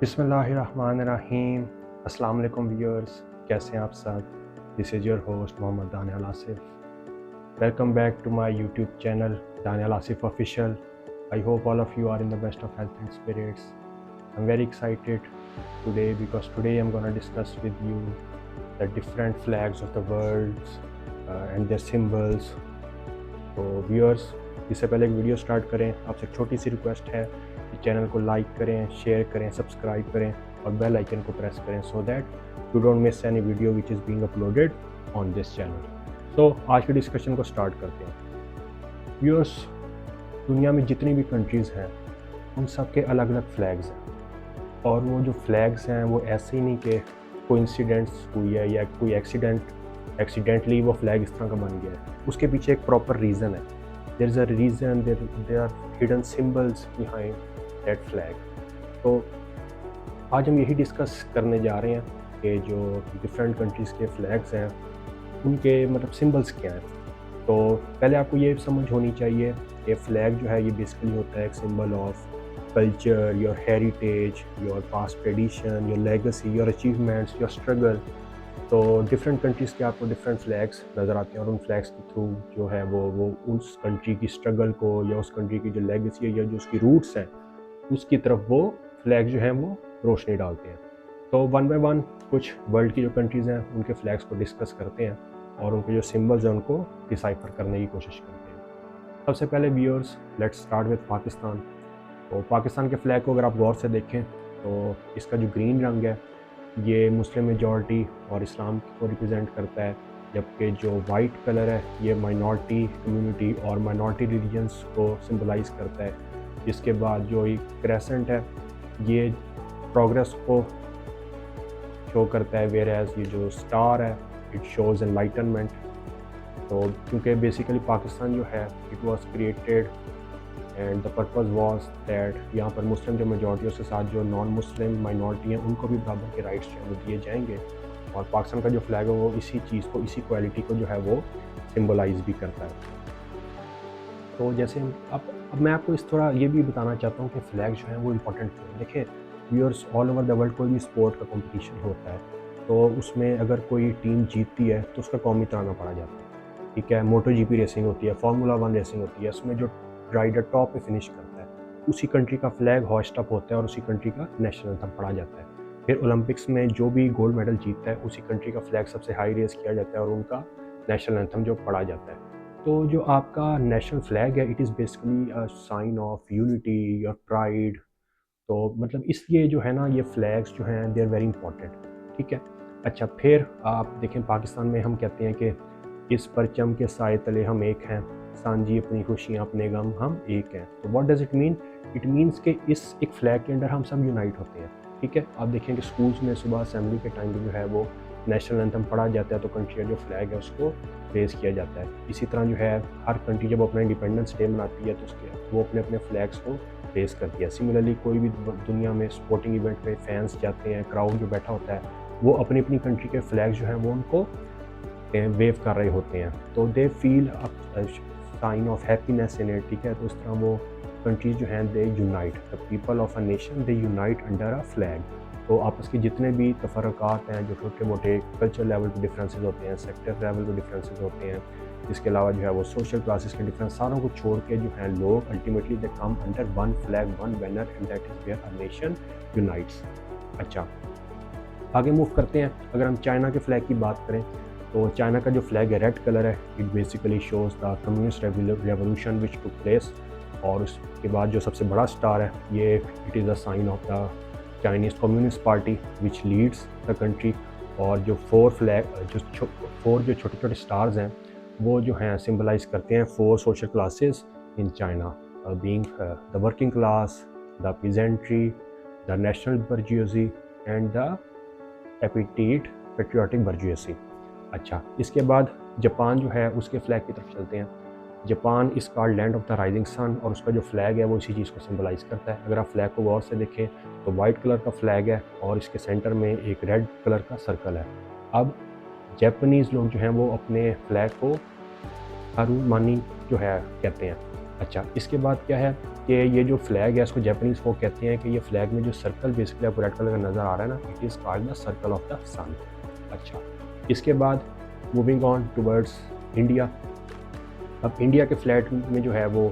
बिस्मिल्लाहिर्रहमानिर्रहीम। अस्सलाम वालेकुम व्यूअर्स, कैसे हैं आप सब? This is your host Mohammad Daniyal Asif. Welcome back to my YouTube channel Daniyal Asif official. I hope all of you are in the best of health and spirits. I am very excited today because today I'm going to discuss with you the different flags of the world and their symbols. तो viewers, इससे पहले एक video start करें आपसे एक छोटी सी request है कि चैनल को लाइक करें, शेयर करें, सब्सक्राइब करें और बेल आइकन को प्रेस करें so that you don't miss any video which is being uploaded on this channel. तो आज के डिस्कशन को स्टार्ट करते हैं। व्यूअर्स, दुनिया में जितनी भी कंट्रीज़ हैं उन सब के अलग अलग फ्लैग्स हैं, और वो जो फ्लैग्स हैं वो ऐसे ही नहीं कि कोइंसिडेंस हुई है या कोई एक्सीडेंटली वो फ्लैग इस तरह का बन गया है। उसके पीछे एक प्रॉपर रीज़न है। There is a reason, there are hidden symbols behind that flag. तो आज हम यही डिस्कस करने जा रहे हैं कि जो डिफरेंट कंट्रीज़ के फ्लैग्स हैं उनके मतलब सिंबल्स क्या हैं। तो पहले आपको ये समझ होनी चाहिए कि फ्लैग जो है ये बेसिकली होता है एक symbol of culture, your heritage, your past tradition, your legacy, your achievements, your struggle. तो डिफरेंट कंट्रीज़ के आपको डिफरेंट फ्लैग्स नज़र आते हैं और उन फ्लैग्स के थ्रू जो है वो उस कंट्री की स्ट्रगल को या उस कंट्री की जो लेगेसी है या जो उसकी रूट्स हैं उसकी तरफ वो फ्लैग जो हैं वो रोशनी डालते हैं। तो वन बाय वन कुछ वर्ल्ड की जो कंट्रीज़ हैं उनके फ्लैग्स को डिस्कस करते हैं और उनके जो सिंबल्स हैं उनको डिसाइफर करने की कोशिश करते हैं। सबसे पहले viewers, let's start with Pakistan. तो पाकिस्तान के फ्लैग को अगर आप गौर से देखें तो इसका जो ग्रीन रंग है ये मुस्लिम मेजॉरिटी और इस्लाम को रिप्रेजेंट करता है, जबकि जो वाइट कलर है ये माइनॉरिटी कम्युनिटी और माइनॉरिटी रिलीजन्स को सिंबलाइज करता है। इसके बाद जो एक क्रेसेंट है ये प्रोग्रेस को शो करता है, वेयर एज ये जो स्टार है इट शोज़ एनलाइटनमेंट। तो क्योंकि बेसिकली पाकिस्तान जो है it was created and the purpose was that यहाँ पर मुस्लिम जो मेजॉरिटी के साथ जो नॉन मुस्लिम माइनॉरिटी हैं उनको भी बराबर के राइट्स जो हैं वो दिए जाएंगे। और पाकिस्तान का जो फ्लैग है वो इसी चीज़ को, इसी क्वालिटी को जो है वो सिंबलाइज भी करता है। तो जैसे हम अब मैं आपको इस थोड़ा ये भी बताना चाहता हूँ कि फ्लैग जो है वो इम्पोर्टेंट क्यों है। देखिए viewers, all over the world कोई भी स्पोर्ट का कंपटीशन होता है तो उसमें अगर कोई टीम जीतती है तो उसका कौमी तराना पढ़ा जाता है, ठीक है। मोटो जीपी रेसिंग होती है, फार्मूला 1 रेसिंग होती है, उसमें जो राइडर टॉप पे फिनिश करता है उसी कंट्री का फ्लैग हॉइस्ट अप होता है और उसी कंट्री का नेशनल एंथम पढ़ा जाता है। फिर ओलंपिक्स में जो भी गोल्ड मेडल जीतता है उसी कंट्री का फ्लैग सबसे हाई रेस किया जाता है और उनका नेशनल एंथम जो पढ़ा जाता है। तो जो आपका नेशनल फ्लैग है it is basically a sign of unity, your pride. तो मतलब इसलिए जो है ना ये फ्लैग्स जो हैं दे आर वेरी इंपॉर्टेंट, ठीक है। अच्छा, फिर आप देखें पाकिस्तान में हम कहते हैं कि इस परचम के साए तले हम एक हैं, सांझी अपनी खुशियाँ अपने गम हम एक हैं। तो what does it mean? It means कि इस एक फ्लैग के अंडर हम सब यूनाइट होते हैं, ठीक है। आप देखें कि स्कूल्स में सुबह असेंबली के टाइम पे जो है वो नेशनल एंथम पढ़ा जाता है तो कंट्री का जो फ्लैग है उसको रेज़ किया जाता है। इसी तरह जो है हर कंट्री जब अपना इंडिपेंडेंस डे मनाती है तो उसके वो अपने अपने फ्लैग्स को रेज़ करती है। सिमिलरली कोई भी दुनिया में स्पोर्टिंग इवेंट में फैंस जाते हैं, क्राउड जो बैठा होता है वो अपनी अपनी कंट्री के फ्लैग जो हैं वो उनको वेव कर रहे होते हैं, तो they feel sign of happiness in it, ठीक है। तो इस तरह वो कंट्रीज जो हैं they unite, the people of a nation they unite under a flag. तो आपस के जितने भी तफरक़ात हैं, जो छोटे मोटे कल्चर लेवल पे डिफरेंसेस होते हैं, सेक्टर लेवल पे डिफरेंसेस होते हैं, इसके अलावा जो है वो सोशल क्लासेस के डिफरेंस, सारों को छोड़ के जो हैं लोग ultimately they come under one flag one banner and that is where a nation unites. अच्छा, आगे मूव करते हैं। अगर हम चाइना के फ्लैग की बात करें तो चाइना का जो फ्लैग है रेड कलर है, it basically shows the communist revolution which took place. और उसके बाद जो सबसे बड़ा स्टार है ये it is a sign of the Chinese communist party which leads the country. और जो फोर जो छोटे छोटे स्टार्स हैं वो जो हैं सिंबलाइज करते हैं four social classes in China, being the working class, the peasantry, the national bourgeoisie and the petite patriotic bourgeoisie. अच्छा, इसके बाद जापान जो है उसके फ्लैग की तरफ चलते हैं। Japan is called land of the rising sun और उसका जो फ्लैग है वो इसी चीज़ को सिंबलाइज़ करता है। अगर आप फ्लैग को गौर से देखें तो वाइट कलर का फ्लैग है और इसके सेंटर में एक रेड कलर का सर्कल है। अब जापानीज़ लोग जो हैं वो अपने फ्लैग को हारुमानी जो है कहते हैं। अच्छा, इसके बाद क्या है कि ये जो फ्लैग है इसको जापानीज़ वो कहते हैं कि ये फ्लैग में जो सर्कल बेसिकली आपको रेड कलर का नज़र आ रहा है ना, it is called the circle of the sun. अच्छा, इसके बाद मूविंग ऑन टुवर्ड्स इंडिया। अब इंडिया के फ्लैग में जो है वो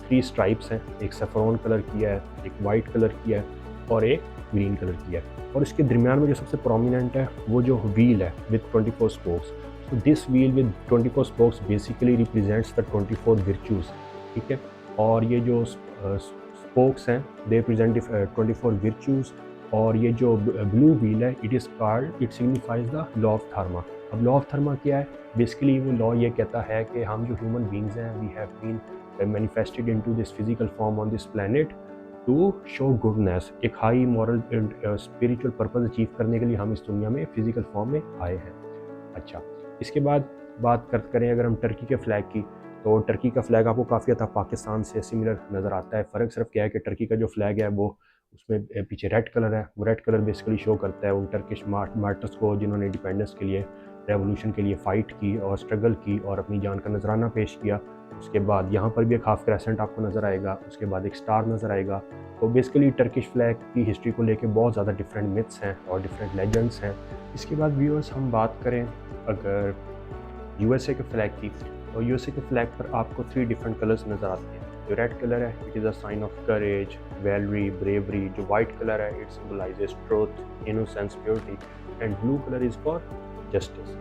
3 स्ट्राइप्स हैं, एक सैफ़रॉन कलर की है, एक वाइट कलर की है और एक ग्रीन कलर की है। और इसके दरमियान में जो सबसे प्रोमिनेंट है वो जो व्हील है with 24 spokes. So this wheel with 24 spokes basically represents the 24 विर्च्यूज़, ठीक है। और ये जो स्पोक्स हैं दे रिप्रेजेंट 24 विर्च्यूज़। और ये जो ब्लू व्हील है it is called, it signifies the law of dharma. अब लॉ ऑफ थर्मा क्या है? बेसिकली वो लॉ ये कहता है कि हम जो ह्यूमन बींग्स हैं we have been manifested into this physical form on this planet to show goodness. एक high moral and spiritual purpose achieve करने के लिए हम इस दुनिया में फिजिकल फॉर्म में आए हैं। अच्छा, इसके बाद बात करें अगर हम टर्की के फ्लैग की, तो टर्की का फ्लैग आपको काफ़ी हद तक पाकिस्तान से सिमिलर नज़र आता है। फ़र्क सिर्फ क्या है कि टर्की का जो फ्लैग है वो उसमें पीछे रेड कलर है। वो रेड कलर बेसिकली शो करता है उन टर्किश मार्टर्स को जिन्होंने इंडिपेंडेंस के लिए, रेवोल्यूशन के लिए फ़ाइट की और स्ट्रगल की और अपनी जान का नजराना पेश किया। उसके बाद यहाँ पर भी एक हाफ क्रेसेंट आपको नज़र आएगा, उसके बाद एक स्टार नज़र आएगा। तो बेसिकली टर्किश फ्लैग की हिस्ट्री को लेके बहुत ज़्यादा डिफरेंट मिथ्स हैं और डिफरेंट लेजेंड्स हैं। इसके बाद व्यूअर्स हम बात करें अगर यूएसए के फ्लैग की, तो यूएसए के फ्लैग पर आपको 3 डिफरेंट कलर्स नज़र आते हैं। जो रेड कलर है it is a sign of courage, valour, bravery. जो वाइट कलर है it symbolizes truth, innocence, purity. And blue colour is for justice.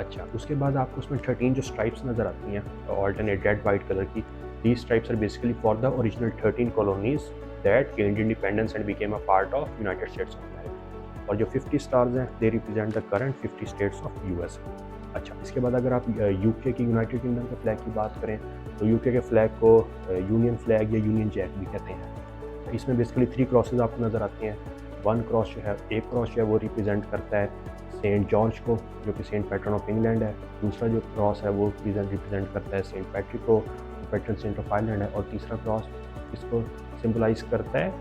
अच्छा, उसके बाद आपको उसमें 13 जो स्ट्राइप्स नज़र आती हैं ऑल्टरनेट रेड वाइट कलर की, these stripes are basically for the original 13 colonies that gained independence and became a part of United States of America. और जो 50 स्टार्स हैं they represent the current 50 states of USA. अच्छा, इसके बाद अगर आप UK की, यूनाइटेड किंगडम के फ्लैग की बात करें, तो यूके के फ्लैग को यूनियन फ्लैग या यूनियन जैक भी कहते हैं। इसमें बेसिकली 3 क्रॉसेस आपको नज़र आती हैं। वन क्रॉस जो है, एक क्रॉस जो है वो रिप्रेजेंट करता है सेंट जॉर्ज को, जो कि सेंट पैट्रन ऑफ इंग्लैंड है। दूसरा जो क्रॉस है वो रिप्रेजेंट करता है सेंट पैट्रिक को, पैट्रन सेंट ऑफ आयरलैंड है। और तीसरा क्रॉस इसको सिंबलाइज करता है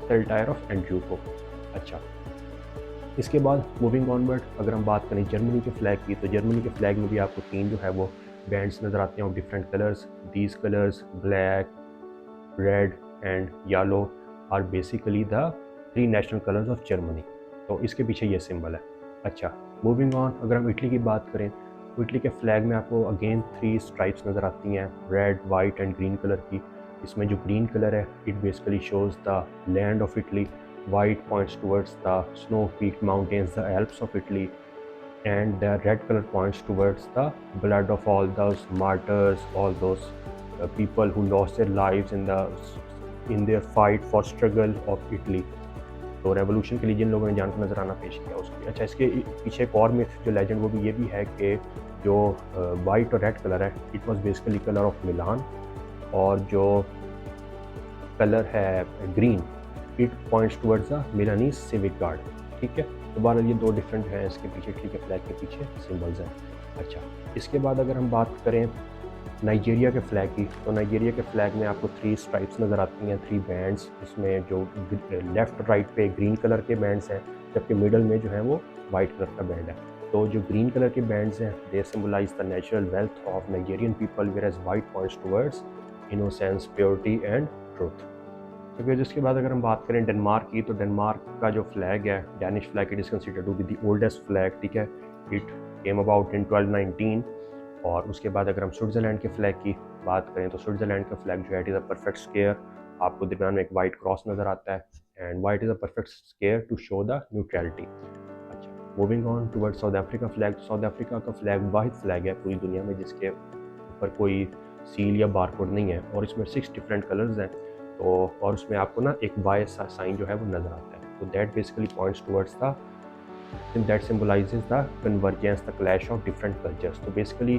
सेल्टायर ऑफ एंड्रयू को। अच्छा, इसके बाद मूविंग ऑनवर्ड अगर हम बात करें जर्मनी के फ्लैग की, तो जर्मनी के फ्लैग में भी आपको 3 जो है वो बैंड्स नज़र आते हैं of different colours. These colours black, red and yellow are basically the 3 national colours of Germany. तो इसके पीछे ये सिंबल है। अच्छा, मूविंग ऑन अगर हम इटली की बात करें, तो इटली के फ्लैग में आपको अगेन 3 स्ट्राइप्स नज़र आती हैं, red, white and green colour की। इसमें जो ग्रीन कलर है it basically shows the land of Italy, white points towards the snow-peaked mountains, the Alps of Italy, and the red color points towards the blood of all those martyrs, all those people who lost their lives in their fight for struggle of Italy. तो revolution के लिए जिन लोगों ने जान का नजराना पेश किया उसकी। अच्छा, इसके पीछे एक और मिथ जो लेजेंड वो भी ये भी है कि जो वाइट और रेड कलर है it was basically colour of Milan, और जो कलर है green it points towards the Milanese civic guard. ठीक है, तो बहरहाल ये 2 डिफरेंट हैं इसके पीछे, ठीक है, फ्लैग के पीछे सिंबल्स हैं। अच्छा, इसके बाद अगर हम बात करें नाइजीरिया के फ्लैग की, तो नाइजीरिया के फ्लैग में आपको 3 स्ट्राइप्स नज़र आती हैं, 3 बैंड्स। इसमें जो लेफ़्ट राइट पे ग्रीन कलर के बैंड्स हैं, जबकि मिडल में जो है वो वाइट कलर का बैंड है। तो जो ग्रीन कलर के बैंड्स हैं they symbolize the natural wealth of Nigerian people, whereas white points towards innocence, purity and truth. तो फिर जिसके बाद अगर हम बात करें डेनमार्क की, तो डेनमार्क का जो फ्लैग है, Danish flag, it is considered to be the oldest flag. ठीक है, इट केम अबाउट इन 1219। और उसके बाद अगर हम स्विट्ज़रलैंड के फ्लैग की बात करें, तो स्विट्ज़रलैंड का फ्लैग जो है it is a perfect square. आपको दरमियान में एक वाइट क्रॉस नज़र आता है, and white is a perfect square to show the neutrality. अच्छा, moving on towards South Africa flag. South Africa का फ्लैग वाहिद फ्लैग है पूरी दुनिया में जिसके ऊपर कोई सील या बारकोड नहीं है, और इसमें 6 डिफरेंट कलर्स हैं। तो और उसमें आपको ना एक वाई साइन जो है वो नज़र आता है। तो that basically points towards the, that symbolizes the convergence, the clash of different cultures. So basically,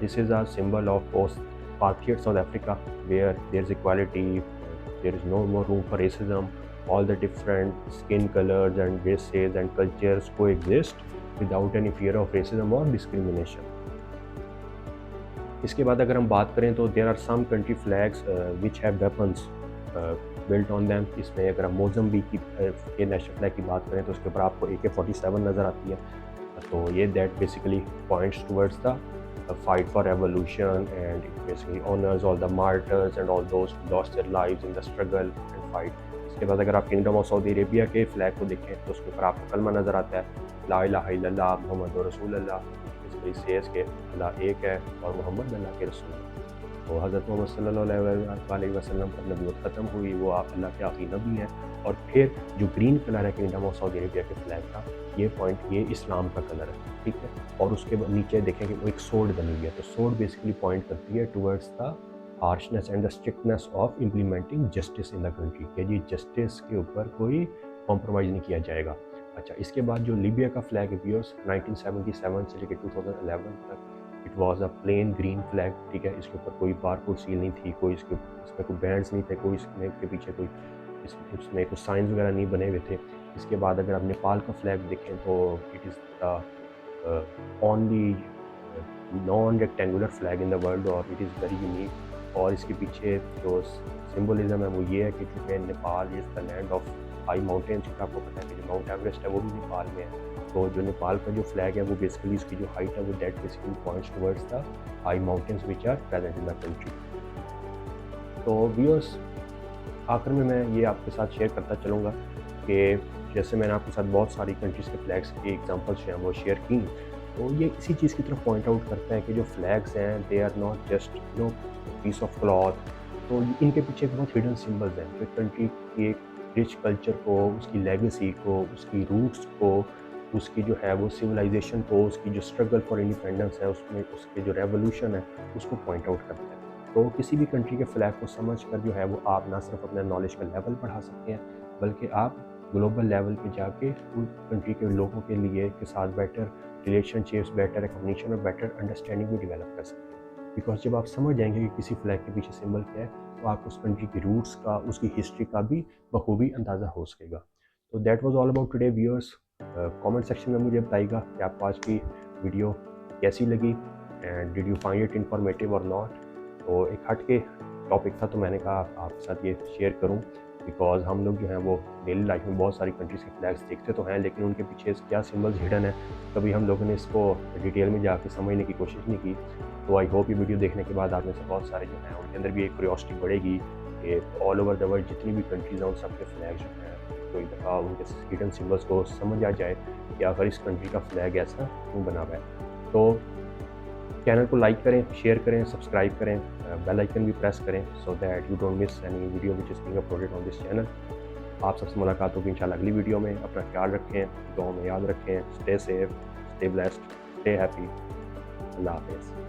this is a symbol of post-apartheid South Africa, where there's equality, there is no more room for racism. All the different skin colors and races and cultures coexist without any fear of racism or discrimination. इसके बाद अगर हम बात करें तो there are some country flags which have weapons built on them. इसमें अगर हम मोज़म्बिक के नेशनल फ्लैग की बात करें तो उसके ऊपर आपको AK-47 नज़र आती है। तो ये that basically points towards the fight for revolution, and it basically honors all the martyrs and all those who lost their lives in the struggle and fight. इसके बाद अगर आप किंगडम ऑफ सऊदी अरेबिया के flag को देखें तो उसके ऊपर आपको कलमा नज़र आता है, ला इलाहा इल्लल्लाह मुहम्मद रसूलुल्लाह। इसलिए सेज के अल्लाह एक है और मोहम्मद अल्लाह के रसूल हैं। तो हज़रत मोहम्मद सल्लल्लाहु अलैहि वसल्लम पर नबूवत ख़त्म हुई, वो आप अल्लाह के आखिरी नबी हैं। और फिर जो ग्रीन कलर है किंगडम ऑफ सऊदी अरेबिया के फ्लैग का, ये पॉइंट ये इस्लाम का कलर है, ठीक है। और उसके नीचे देखें कि वो एक सोर्ड बनी हुई है, तो सोर्ड बेसिकली पॉइंट करती है towards the harshness and the strictness of implementing justice in the country, कि जी जस्टिस के ऊपर कोई कॉम्प्रोमाइज़ नहीं किया जाएगा। अच्छा, इसके बाद जो लीबिया का फ्लैग है व्यूअर्स, 1977 से लेकर 2011 तक it was a plane green flag, ठीक है। इसके ऊपर कोई बारकोड सील नहीं थी, कोई इसमें कोई बैंड्स नहीं थे, कोई इसमें के पीछे कोई इसमें कुछ साइंस वगैरह नहीं बने हुए थे। इसके बाद अगर आप नेपाल का फ्लैग देखें तो it is the only non rectangular flag in the world और इट इज़ वेरी यूनिक। और इसके पीछे जो सिंबलिज्म है वो ये है कि चूँकि Nepal is the land of high mountains, आपको पता है कि जो माउंट एवरेस्ट है वो भी नेपाल में है। तो जो नेपाल का जो फ्लैग है वो बेसिकली इसकी जो हाइट है वो that basically points towards the high mountains which are present in the country. तो व्यूअर्स, आखिर में मैं ये आपके साथ शेयर करता चलूँगा कि जैसे मैंने आपके साथ बहुत सारी कंट्रीज़ के फ्लैग्स की एग्जांपल्स जो हैं वो शेयर की, तो ये इसी चीज़ की तरफ पॉइंट आउट करता है कि जो फ्लैग्स हैं they are not just piece of cloth, तो इनके पीछे बहुत हिडन सिंबल्स हैं जो कंट्री की एक रिच कल्चर को, उसकी लेगेसी को, उसकी रूट्स को, उसकी जो है वो सिविलाइजेशन को, उसकी जो स्ट्रगल फॉर इंडिपेंडेंस है उसमें उसके जो रेवोल्यूशन है उसको पॉइंट आउट करता है। तो किसी भी कंट्री के फ्लैग को समझ कर जो है वो आप ना सिर्फ अपना नॉलेज का लेवल बढ़ा सकते हैं, बल्कि आप ग्लोबल लेवल पे जाके उस कंट्री के लोगों के लिए के साथ बेटर रिलेशनशिप्स, बेटर रिकॉग्निशन और बेटर अंडरस्टैंडिंग भी डेवलप कर सकते हैं। बिकॉज जब आप समझ जाएंगे कि किसी फ्लैग के पीछे सिंबल क्या है, तो आप उस कंट्री की रूट्स का, उसकी हिस्ट्री का भी बखूबी अंदाज़ा हो सकेगा। तो that was all about today viewers. Comment section में मुझे बताइएगा कि आपको आज की वीडियो कैसी लगी and did you find it informative और नॉट। तो एक हट के टॉपिक था तो मैंने कहा आपके साथ ये शेयर करूं, बिकॉज हम लोग जो हैं वो डेली लाइफ में बहुत सारी कंट्रीज़ के फ्लैग्स देखते तो हैं, लेकिन उनके पीछे क्या सिंबल्स हिडन है कभी हम लोगों ने इसको डिटेल में जाके समझने की कोशिश नहीं की। तो आई होप ये वीडियो देखने के बाद आप में से बहुत सारे जो हैं उनके अंदर भी एक क्यूरियोसिटी बढ़ेगी कि ऑल ओवर द वर्ल्ड जितनी भी कंट्रीज़ हैं उन सबके फ्लैग जो हैं कोई दफ़ा उनके हिडन सिंबल्स को समझ आ जाए कि आखिर इस कंट्री का फ्लैग ऐसा क्यों बना हुआ है। तो चैनल को लाइक करें, शेयर करें, सब्सक्राइब करें, बेल आइकन भी प्रेस करें so that you don't miss any video which is being uploaded on this channel. आप सबसे मुलाकात होगी इंशाल्लाह अगली वीडियो में। अपना ख्याल रखें, दुआओं में याद रखें। Stay safe, stay blessed, stay happy. अल्लाह हाफ़िज़।